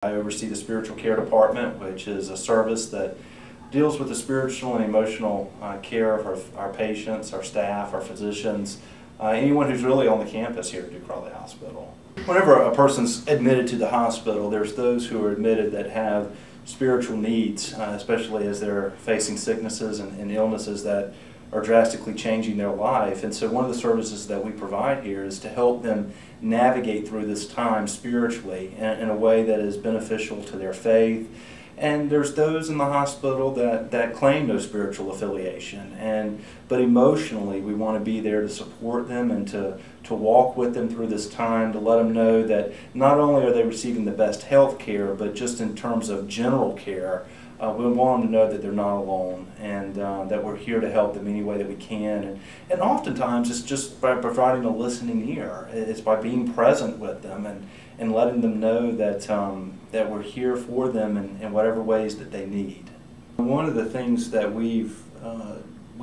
I oversee the spiritual care department, which is a service that deals with the spiritual and emotional care of our patients, our staff, our physicians, anyone who's really on the campus here at Raleigh Hospital. Whenever a person's admitted to the hospital, there's those who are admitted that have spiritual needs, especially as they're facing sicknesses and illnesses that are drastically changing their life. And so one of the services that we provide here is to help them navigate through this time spiritually in a way that is beneficial to their faith. And there's those in the hospital that claim no spiritual affiliation, but emotionally we want to be there to support them and to walk with them through this time, to let them know that not only are they receiving the best health care, but just in terms of general care, we want them to know that they're not alone and that we're here to help them any way that we can. And oftentimes it's just by providing a listening ear. It's by being present with them and letting them know that, that we're here for them in whatever ways that they need. One of the things that we've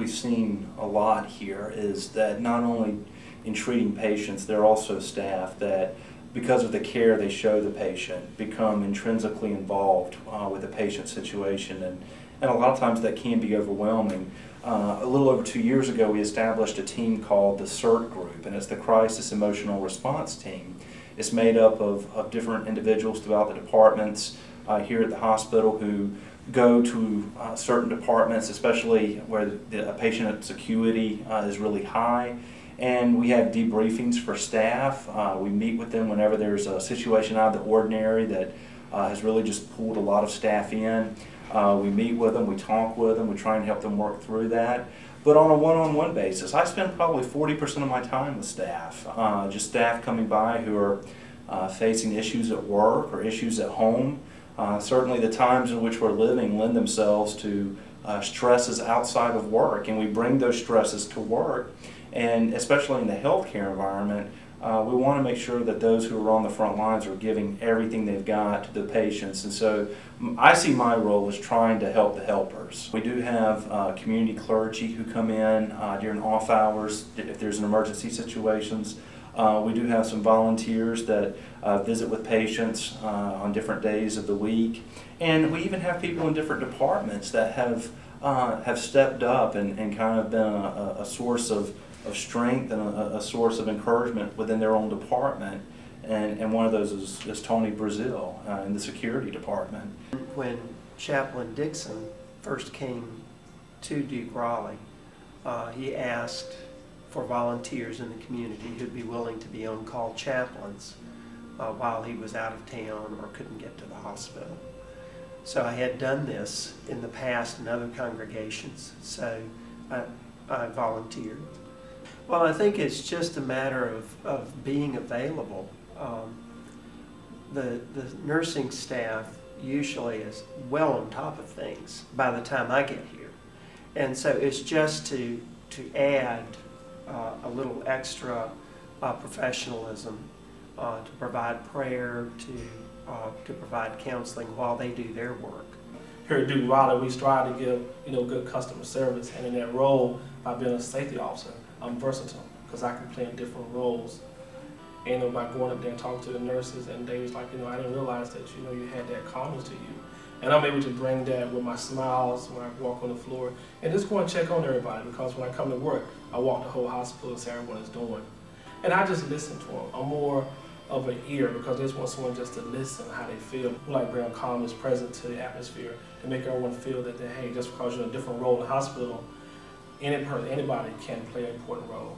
seen a lot here is that not only in treating patients, there are also staff that, because of the care they show the patient, become intrinsically involved with the patient situation, and a lot of times that can be overwhelming. A little over 2 years ago, we established a team called the CERT Group, and it's the Crisis Emotional Response Team. It's made up of different individuals throughout the departments here at the hospital who go to certain departments, especially where the patient's acuity is really high. And we have debriefings for staff. We meet with them whenever there's a situation out of the ordinary that has really just pulled a lot of staff in. We meet with them, we talk with them, we try and help them work through that. But on a one-on-one basis, I spend probably 40% of my time with staff. Just staff coming by who are facing issues at work or issues at home. Certainly the times in which we're living lend themselves to stresses outside of work, and we bring those stresses to work. And especially in the healthcare environment, we want to make sure that those who are on the front lines are giving everything they've got to the patients. And so I see my role as trying to help the helpers. We do have community clergy who come in during off hours if there's an emergency situations. We do have some volunteers that visit with patients on different days of the week. And we even have people in different departments that have stepped up and kind of been a source of strength and a source of encouragement within their own department. And one of those is Tony Brazil in the security department. When Chaplain Dixon first came to DRAH, he asked for volunteers in the community who'd be willing to be on-call chaplains while he was out of town or couldn't get to the hospital. So I had done this in the past in other congregations, so I volunteered. Well, I think it's just a matter of being available. The nursing staff usually is well on top of things by the time I get here. And so it's just to add a little extra professionalism, to provide prayer, to provide counseling while they do their work. Here at Raleigh, we strive to give good customer service, and in that role, by being a safety officer, I'm versatile because I can play in different roles. And by going up there and talking to the nurses, and they was like, I didn't realize that you had that calmness to you, and I'm able to bring that with my smiles when I walk on the floor, and just go and check on everybody, because when I come to work, I walk the whole hospital and see how everyone is doing, and I just listen to them. I'm more of an ear because they just want someone just to listen how they feel. We like bring calmness present to the atmosphere to make everyone feel that hey, just because you're in a different role in the hospital, anybody can play an important role.